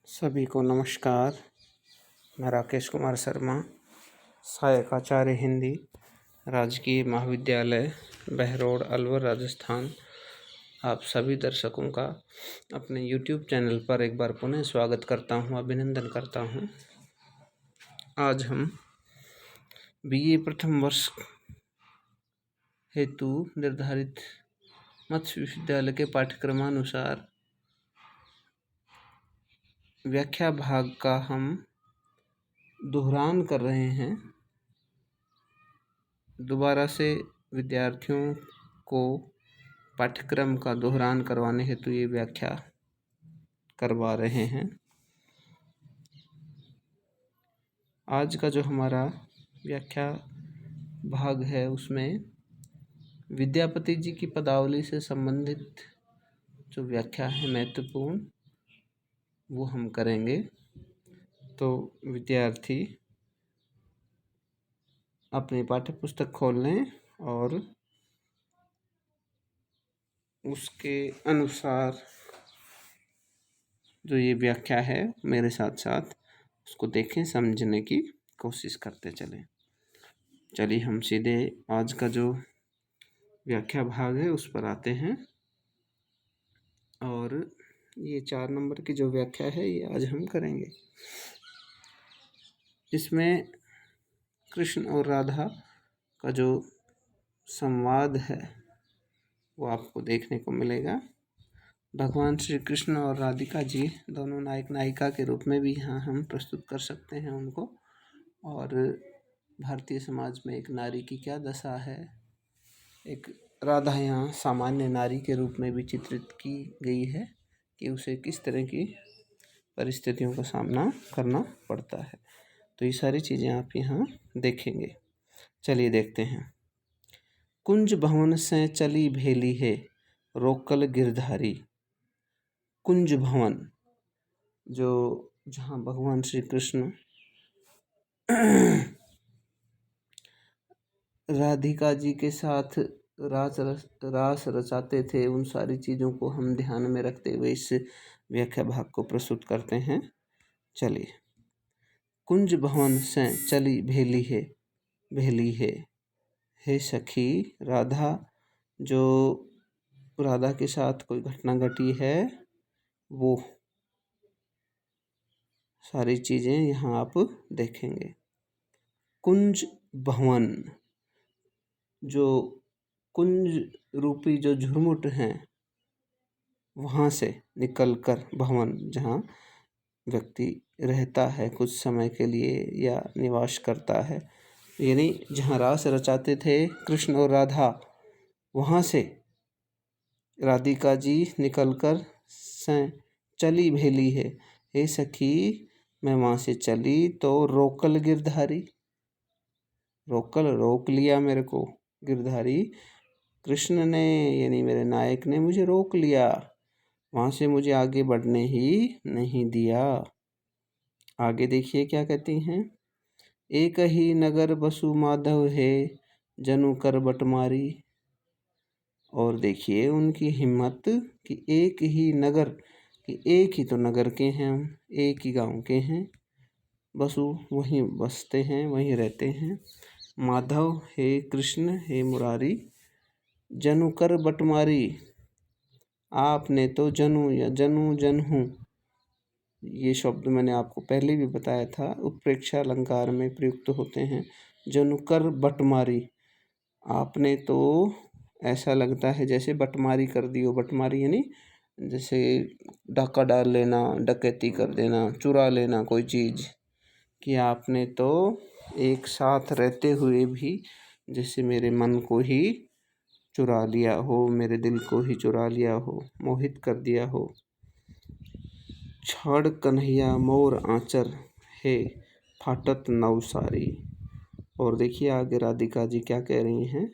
सभी को नमस्कार। मैं राकेश कुमार शर्मा, सहायक आचार्य हिंदी, राजकीय महाविद्यालय बहरोड, अलवर, राजस्थान। आप सभी दर्शकों का अपने YouTube चैनल पर एक बार पुनः स्वागत करता हूं, अभिनंदन करता हूं। आज हम BA प्रथम वर्ष हेतु निर्धारित मत्स्य विश्वविद्यालय के पाठ्यक्रमानुसार व्याख्या भाग का हम दोहरान कर रहे हैं। दोबारा से विद्यार्थियों को पाठ्यक्रम का दोहरान करवाने हेतु ये व्याख्या करवा रहे हैं। आज का जो हमारा व्याख्या भाग है उसमें विद्यापति जी की पदावली से संबंधित जो व्याख्या है महत्वपूर्ण, वो हम करेंगे। तो विद्यार्थी अपनी पाठ्य पुस्तक खोल लें और उसके अनुसार जो ये व्याख्या है मेरे साथ साथ उसको देखें, समझने की कोशिश करते चलें। चलिए हम सीधे आज का जो व्याख्या भाग है उस पर आते हैं। और ये 4 नंबर की जो व्याख्या है ये आज हम करेंगे। इसमें कृष्ण और राधा का जो संवाद है वो आपको देखने को मिलेगा। भगवान श्री कृष्ण और राधिका जी दोनों नायक नायिका के रूप में भी यहाँ हम प्रस्तुत कर सकते हैं उनको। और भारतीय समाज में एक नारी की क्या दशा है, एक राधा यहाँ सामान्य नारी के रूप में भी चित्रित की गई है कि उसे किस तरह की परिस्थितियों का सामना करना पड़ता है। तो ये सारी चीज़ें आप यहाँ देखेंगे। चलिए देखते हैं। कुंज भवन से चली भेली है रोकल गिरधारी। कुंज भवन, जो जहाँ भगवान श्री कृष्ण राधिका जी के साथ रास रचाते थे, उन सारी चीज़ों को हम ध्यान में रखते हुए इस व्याख्या भाग को प्रस्तुत करते हैं। चलिए। कुंज भवन से चली भेली है हे सखी। राधा, जो राधा के साथ कोई घटना घटी है वो सारी चीज़ें यहाँ आप देखेंगे। कुंज भवन, जो कुंज रूपी जो झुरमुट हैं वहाँ से निकलकर भवन, जहाँ व्यक्ति रहता है कुछ समय के लिए या निवास करता है, यानी जहाँ रास रचाते थे कृष्ण और राधा, वहाँ से राधिका जी निकलकर चली भेली है हे सखी। मैं वहाँ से चली तो रोकल गिरधारी, रोकल रोक लिया मेरे को, गिरधारी कृष्ण ने यानी मेरे नायक ने मुझे रोक लिया, वहाँ से मुझे आगे बढ़ने ही नहीं दिया। आगे देखिए क्या कहती हैं। एक ही नगर बसु माधव है जनु कर बटमारी। और देखिए उनकी हिम्मत कि एक ही नगर, कि एक ही तो नगर के हैं हम, एक ही गांव के हैं, बसु वहीं बसते हैं, वहीं रहते हैं। माधव हे कृष्ण हे मुरारी, जनु कर बटमारी, आपने तो जनु या जनु जनहू, ये शब्द मैंने आपको पहले भी बताया था, उत्प्रेक्षा अलंकार में प्रयुक्त होते हैं। जनु कर बटमारी, आपने तो ऐसा लगता है जैसे बटमारी कर दी हो। बटमारी यानी जैसे डाका डाल लेना, डकैती कर देना, चुरा लेना कोई चीज़, कि आपने तो एक साथ रहते हुए भी जैसे मेरे मन को ही चुरा लिया हो, मेरे दिल को ही चुरा लिया हो, मोहित कर दिया हो। छड़ कन्हैया मोर आंचर है फाटत नवसारी। और देखिए आगे राधिका जी क्या कह रही हैं।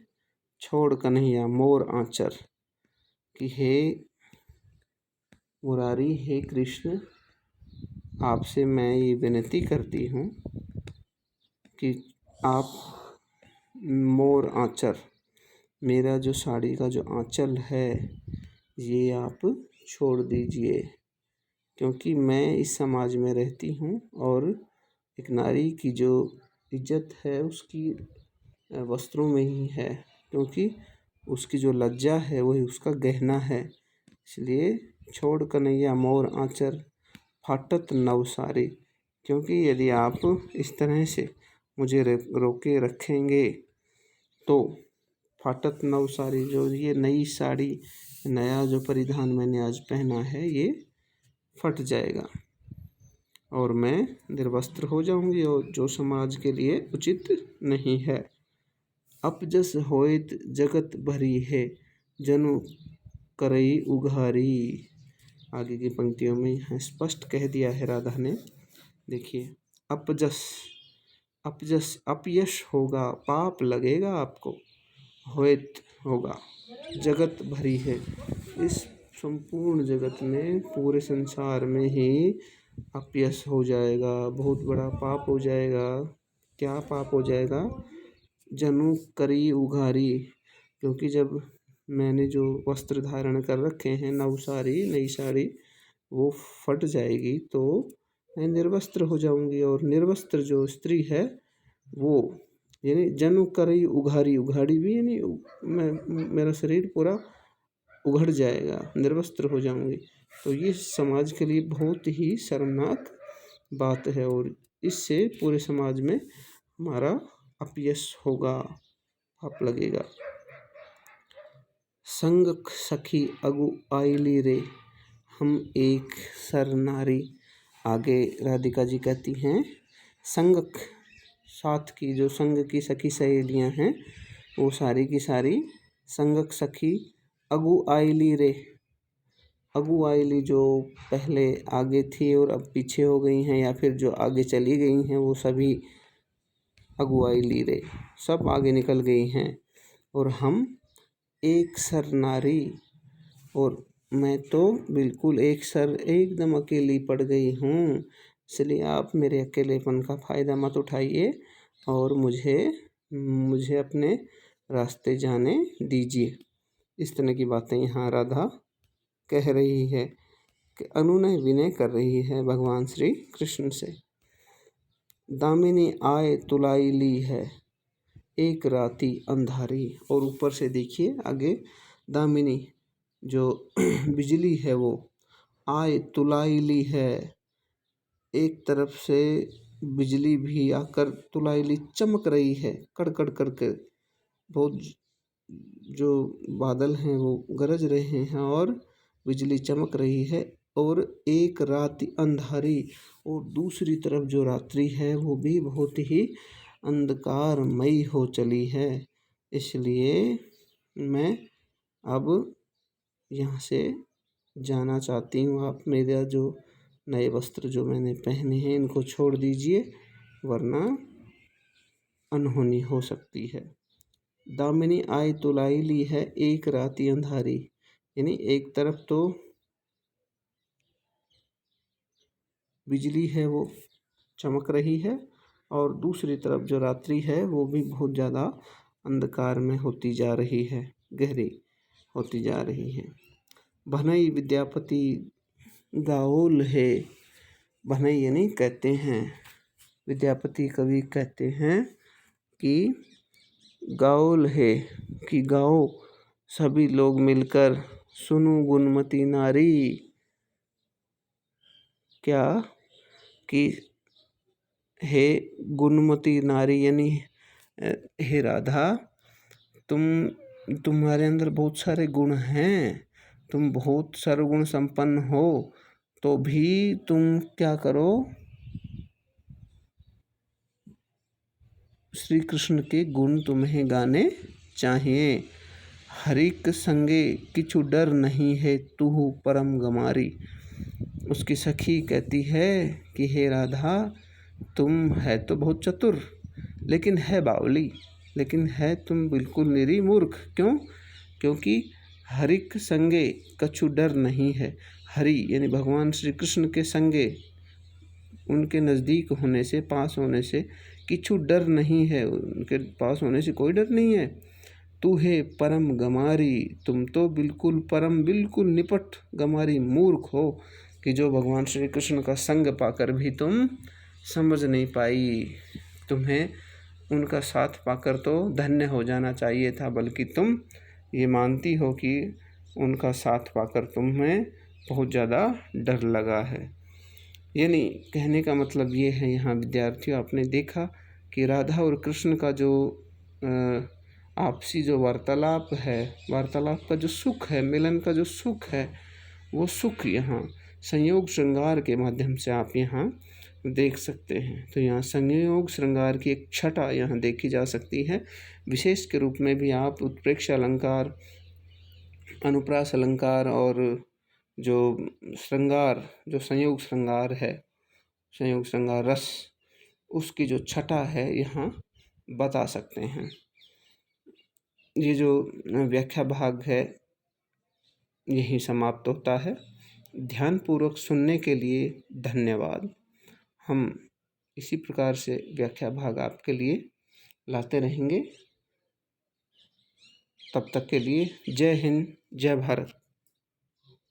छोड़ कन्हैया मोर आंचर, कि हे मुरारी, हे कृष्ण, आपसे मैं ये विनती करती हूँ कि आप मोर आंचर, मेरा जो साड़ी का जो आंचल है ये आप छोड़ दीजिए, क्योंकि मैं इस समाज में रहती हूँ और एक नारी की जो इज्जत है उसकी वस्त्रों में ही है, क्योंकि उसकी जो लज्जा है वही उसका गहना है। इसलिए छोड़ कन्हैया मोर आँचर फाटत नव सारी, क्योंकि यदि आप इस तरह से मुझे रोके रखेंगे तो फाटत नव साड़ी, जो ये नई साड़ी, नया जो परिधान मैंने आज पहना है ये फट जाएगा और मैं निर्वस्त्र हो जाऊंगी, और जो समाज के लिए उचित नहीं है। अपजस होइत जगत भरी है, जनु करई उघारी। आगे की पंक्तियों में यहाँ स्पष्ट कह दिया है राधा ने। देखिए, अपजस, अपजस अपयश होगा, पाप लगेगा आपको, होइत होगा, जगत भरी है, इस संपूर्ण जगत में, पूरे संसार में ही अपयश हो जाएगा, बहुत बड़ा पाप हो जाएगा। क्या पाप हो जाएगा? जनु करी उघारी, क्योंकि जब मैंने जो वस्त्र धारण कर रखे हैं, नव साड़ी, नई साड़ी, वो फट जाएगी तो मैं निर्वस्त्र हो जाऊंगी। और निर्वस्त्र जो स्त्री है वो, यानी जनु करई उघारी, उघाड़ी भी यानी मेरा शरीर पूरा उघड़ जाएगा, निर्वस्त्र हो जाऊंगी। तो ये समाज के लिए बहुत ही शर्मनाक बात है और इससे पूरे समाज में हमारा अपयश होगा, पाप लगेगा। संग सखी अगु आइली रे, हम एक सर नारी। आगे राधिका जी कहती हैं, संग, साथ की जो संग की सखी सहेलियां हैं वो सारी की सारी, संगक सखी अगु आइली रे, अगु आइली जो पहले आगे थी और अब पीछे हो गई हैं, या फिर जो आगे चली गई हैं, वो सभी अगु आइली रे, सब आगे निकल गई हैं। और हम एक सर नारी, और मैं तो बिल्कुल एक सर, एकदम अकेली पड़ गई हूँ। इसलिए आप मेरे अकेलेपन का फ़ायदा मत उठाइए और मुझे अपने रास्ते जाने दीजिए। इस तरह की बातें यहाँ राधा कह रही है कि अनुनय विनय कर रही है भगवान श्री कृष्ण से। दामिनी आए तुलाई ली है, एक राती अंधारी। और ऊपर से देखिए आगे, दामिनी जो बिजली है वो आए तुलाई ली है, एक तरफ से बिजली भी आकर तुलाई ली चमक रही है, कड़कड़ करके, बहुत जो बादल हैं वो गरज रहे हैं और बिजली चमक रही है। और एक रात अंधारी, और दूसरी तरफ जो रात्रि है वो भी बहुत ही अंधकारमयी हो चली है। इसलिए मैं अब यहाँ से जाना चाहती हूँ। आप मेरा जो नए वस्त्र जो मैंने पहने हैं इनको छोड़ दीजिए, वरना अनहोनी हो सकती है। दामिनी आई तुलाई ली है, एक राती अंधारी, यानी एक तरफ तो बिजली है वो चमक रही है और दूसरी तरफ जो रात्रि है वो भी बहुत ज़्यादा अंधकार में होती जा रही है, गहरी होती जा रही है। भनई विद्यापति गाओल है, भनई यानी कहते हैं, विद्यापति कवि कहते हैं कि गाओल है, कि गाओ सभी लोग मिलकर, सुनो गुणमती नारी। क्या कि हे गुणमती नारी, यानी हे राधा, तुम्हारे अंदर बहुत सारे गुण हैं, तुम बहुत सर्वगुण संपन्न हो, तो भी तुम क्या करो, श्री कृष्ण के गुण तुम्हें गाने चाहिए। हरिक संगे किछु डर नहीं है, तू परम गमारी। उसकी सखी कहती है कि हे राधा, तुम है तो बहुत चतुर, लेकिन है बावली, लेकिन है तुम बिल्कुल निरी मूर्ख। क्यों? क्योंकि हरिक संगे कछु डर नहीं है। हरि यानी भगवान श्री कृष्ण के संगे, उनके नज़दीक होने से, पास होने से किछु डर नहीं है, उनके पास होने से कोई डर नहीं है। तू है परम गमारी, तुम तो बिल्कुल परम, बिल्कुल निपट गमारी मूर्ख हो। कि जो भगवान श्री कृष्ण का संग पाकर भी तुम समझ नहीं पाई। तुम्हें उनका साथ पाकर तो धन्य हो जाना चाहिए था, बल्कि तुम ये मानती हो कि उनका साथ पाकर तुम्हें बहुत ज़्यादा डर लगा है। यानी कहने का मतलब ये है यहाँ विद्यार्थियों, आपने देखा कि राधा और कृष्ण का जो आपसी जो वार्तालाप है, वार्तालाप का जो सुख है, मिलन का जो सुख है, वो सुख यहाँ संयोग श्रृंगार के माध्यम से आप यहाँ देख सकते हैं। तो यहाँ संयोग श्रृंगार की एक छटा यहाँ देखी जा सकती है। विशेष के रूप में भी आप उत्प्रेक्ष अलंकार, अनुप्रास अलंकार और जो श्रृंगार, जो संयोग श्रृंगार है, संयोग श्रृंगार रस, उसकी जो छटा है यहाँ बता सकते हैं। ये जो व्याख्या भाग है यही समाप्त होता है। ध्यानपूर्वक सुनने के लिए धन्यवाद। हम इसी प्रकार से व्याख्या भाग आपके लिए लाते रहेंगे। तब तक के लिए जय हिंद, जय भारत।